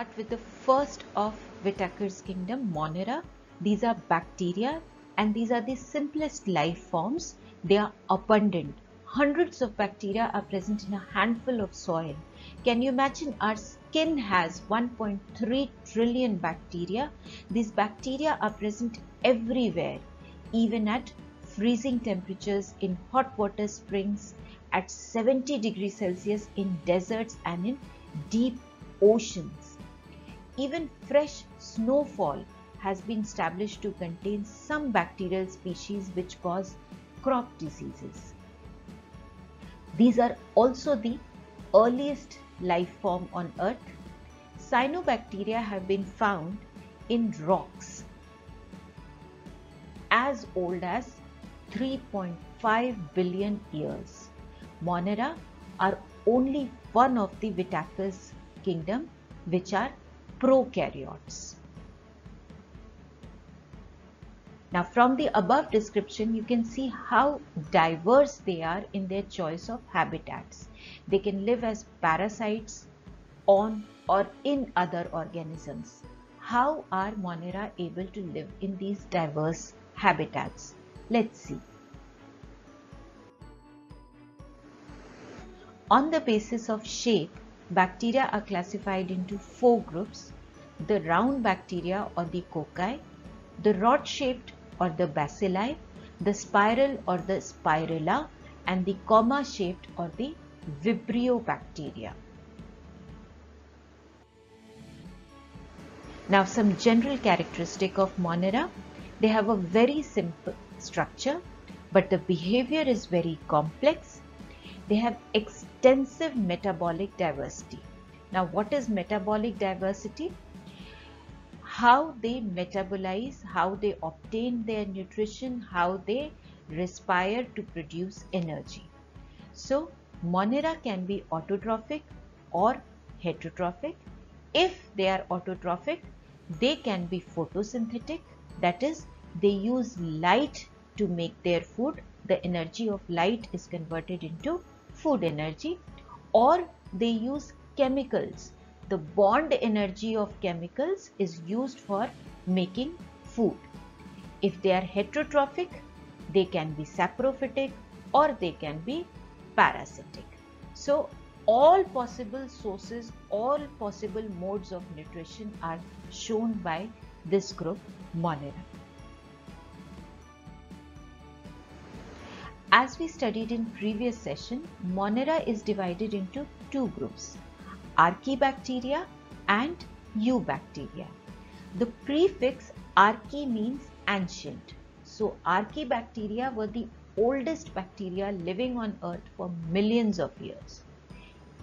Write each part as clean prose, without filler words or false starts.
start with the first of Whittaker's kingdom, Monera. These are bacteria and these are the simplest life forms. They are abundant. Hundreds of bacteria are present in a handful of soil. Can you imagine our skin has 1.3 trillion bacteria? These bacteria are present everywhere, even at freezing temperatures in hot water springs, at 70 degrees Celsius in deserts and in deep oceans. Even fresh snowfall has been established to contain some bacterial species which cause crop diseases. These are also the earliest life form on Earth. Cyanobacteria have been found in rocks as old as 3.5 billion years. Monera are only one of the Whittaker's kingdom which are prokaryotes. Now from the above description you can see how diverse they are in their choice of habitats. They can live as parasites on or in other organisms. How are Monera able to live in these diverse habitats? Let's see. On the basis of shape, bacteria are classified into 4 groups: the round bacteria or the cocci, the rod-shaped or the bacilli, the spiral or the spirilla, and the comma-shaped or the vibrio bacteria. Now some general characteristic of Monera. They have a very simple structure, but the behavior is very complex. They have extensive metabolic diversity. Now what is metabolic diversity? How they metabolize, how they obtain their nutrition, how they respire to produce energy. So Monera can be autotrophic or heterotrophic. If they are autotrophic, they can be photosynthetic, that is, they use light to make their food. The energy of light is converted into food energy, or they use chemicals. The bond energy of chemicals is used for making food. If they are heterotrophic, they can be saprophytic or they can be parasitic. So all possible sources, all possible modes of nutrition are shown by this group Monera. As we studied in previous session, Monera is divided into 2 groups: Archaebacteria and Eubacteria. The prefix archae means ancient. So Archaebacteria were the oldest bacteria living on Earth for millions of years.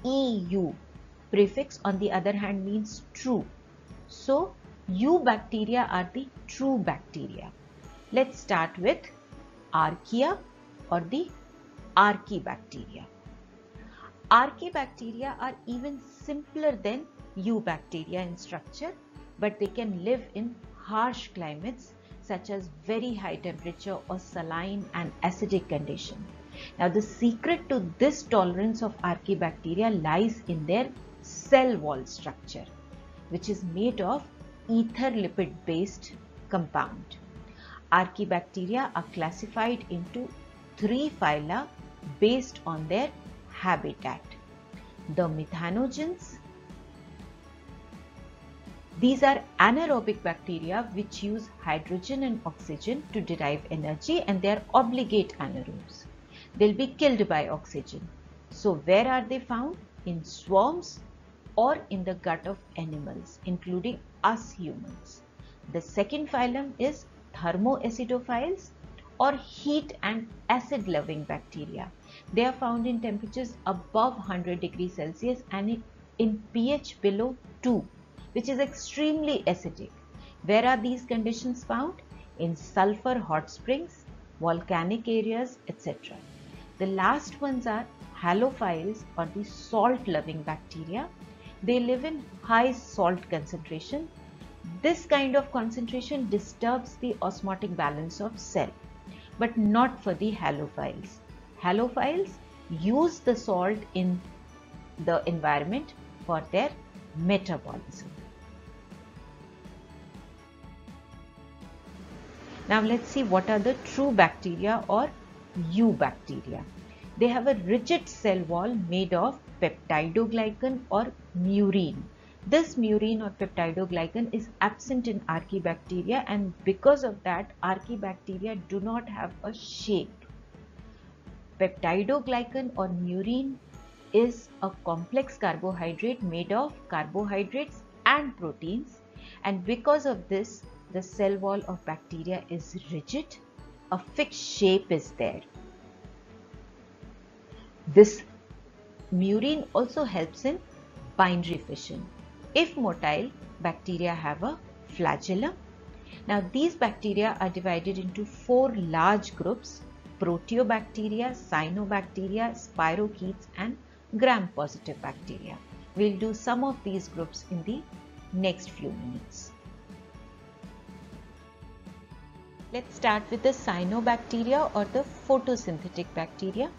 EU prefix on the other hand means true. So Eubacteria are the true bacteria. Let's start with Archaea or the Archaebacteria. Archaebacteria are even simpler than Eubacteria in structure, but they can live in harsh climates such as very high temperature or saline and acidic condition. Now the secret to this tolerance of Archaebacteria lies in their cell wall structure, which is made of ether lipid based compound. Archaebacteria are classified into 3 phyla based on their habitat. The methanogens. These are anaerobic bacteria which use hydrogen and oxygen to derive energy, and they are obligate anaerobes. They'll be killed by oxygen. So where are they found? In swarms or in the gut of animals, including us humans. The second phylum is thermoacidophiles or heat and acid loving bacteria. They are found in temperatures above 100 degrees Celsius and in pH below 2, which is extremely acidic. Where are these conditions found? In sulfur hot springs, volcanic areas, etc. The last ones are halophiles or the salt loving bacteria. They live in high salt concentration. This kind of concentration disturbs the osmotic balance of cell, but not for the halophiles. Halophiles use the salt in the environment for their metabolism. Now let's see what are the true bacteria or eubacteria. They have a rigid cell wall made of peptidoglycan or murine. This murine or peptidoglycan is absent in archaebacteria, and because of that archaebacteria do not have a shape. Peptidoglycan or murine is a complex carbohydrate made of carbohydrates and proteins, and because of this the cell wall of bacteria is rigid, a fixed shape is there. This murine also helps in binary fission. If motile, bacteria have a flagellum. Now these bacteria are divided into 4 large groups: proteobacteria, cyanobacteria, spirochetes and gram-positive bacteria. We'll do some of these groups in the next few minutes. Let's start with the cyanobacteria or the photosynthetic bacteria.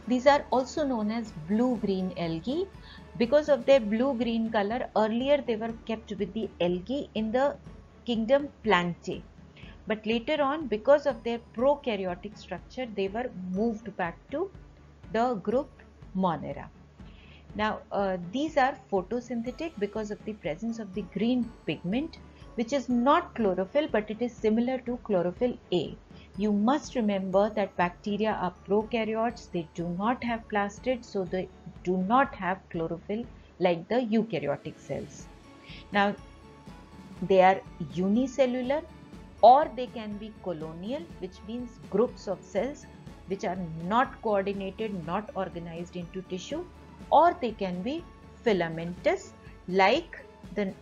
These are also known as blue-green algae. Because of their blue-green color, earlier they were kept with the algae in the kingdom Plantae. But later on, because of their prokaryotic structure, they were moved back to the group Monera. Now, these are photosynthetic because of the presence of the green pigment, which is not chlorophyll, but it is similar to chlorophyll A. You must remember that bacteria are prokaryotes. They do not have plastids, so they do not have chlorophyll like the eukaryotic cells. Now, they are unicellular, or they can be colonial, which means groups of cells which are not coordinated, not organized into tissue, or they can be filamentous, like the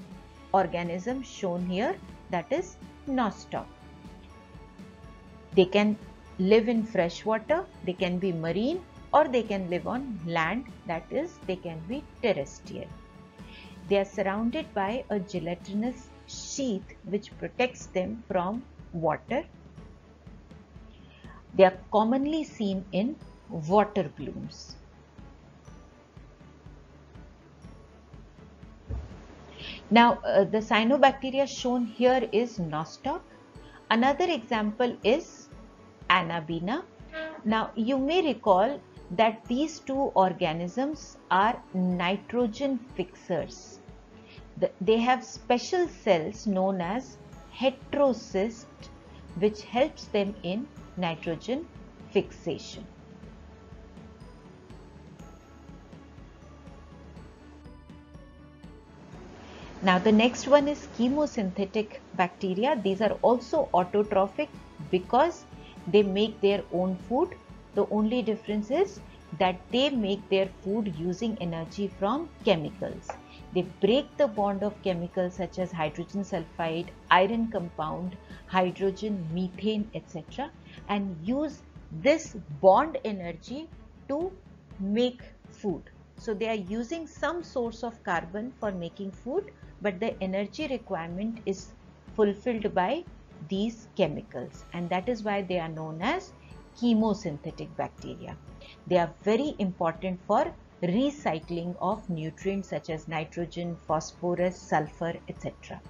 organism shown here, that is nostoc. They can live in fresh water, they can be marine, or they can live on land, that is they can be terrestrial. They are surrounded by a gelatinous sheath which protects them from water. They are commonly seen in water blooms. Now, the cyanobacteria shown here is nostoc. Another example is Anabaena. Now, you may recall that these two organisms are nitrogen fixers. They have special cells known as heterocyst, which helps them in nitrogen fixation. Now the next one is chemosynthetic bacteria. These are also autotrophic because they make their own food. The only difference is that they make their food using energy from chemicals. They break the bond of chemicals such as hydrogen sulfide, iron compound, hydrogen, methane, etc. and use this bond energy to make food. So they are using some source of carbon for making food, but the energy requirement is fulfilled by these chemicals, and that is why they are known as chemosynthetic bacteria. They are very important for recycling of nutrients such as nitrogen, phosphorus, sulfur, etc.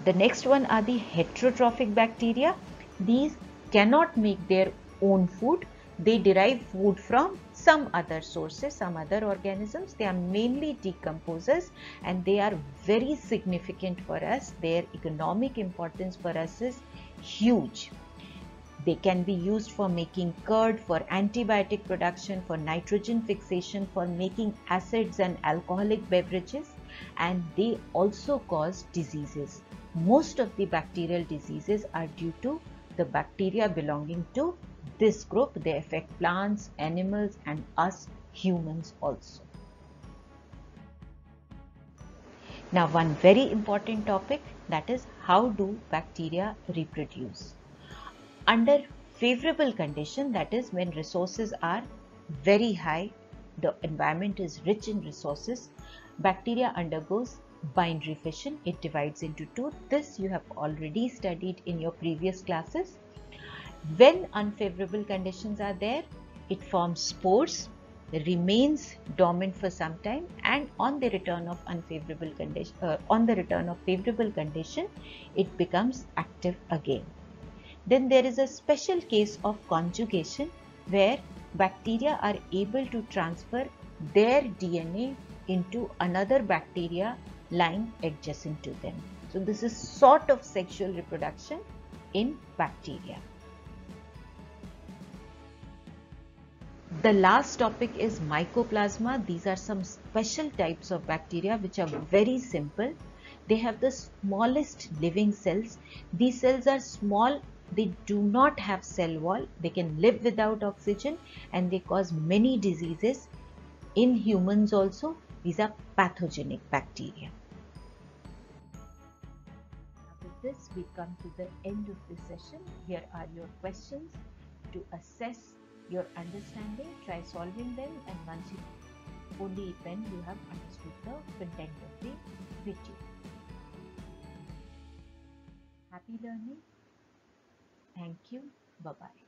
The next one are the heterotrophic bacteria. These cannot make their own food. They derive food from some other sources, some other organisms. They are mainly decomposers and they are very significant for us. Their economic importance for us is huge. They can be used for making curd, for antibiotic production, for nitrogen fixation, for making acids and alcoholic beverages, and they also cause diseases. Most of the bacterial diseases are due to the bacteria belonging to this group. They affect plants, animals, and us humans also. Now, one very important topic, that is how do bacteria reproduce? Under favorable condition, that is when resources are very high, the environment is rich in resources, bacteria undergoes binary fission. It divides into two. This you have already studied in your previous classes. When unfavorable conditions are there, it forms spores. remains dormant for some time, and on the return of unfavorable condition, favorable condition, it becomes active again. Then there is a special case of conjugation where bacteria are able to transfer their DNA into another bacteria lying adjacent to them. So this is sort of sexual reproduction in bacteria. The last topic is mycoplasma. These are some special types of bacteria which are very simple. They have the smallest living cells. These cells are small. They do not have cell wall. They can live without oxygen and they cause many diseases. In humans also, these are pathogenic bacteria. With this, we come to the end of this session. Here are your questions. To assess your understanding, try solving them, and once you only when you have understood the content of the video. Happy learning. Thank you. Bye-bye.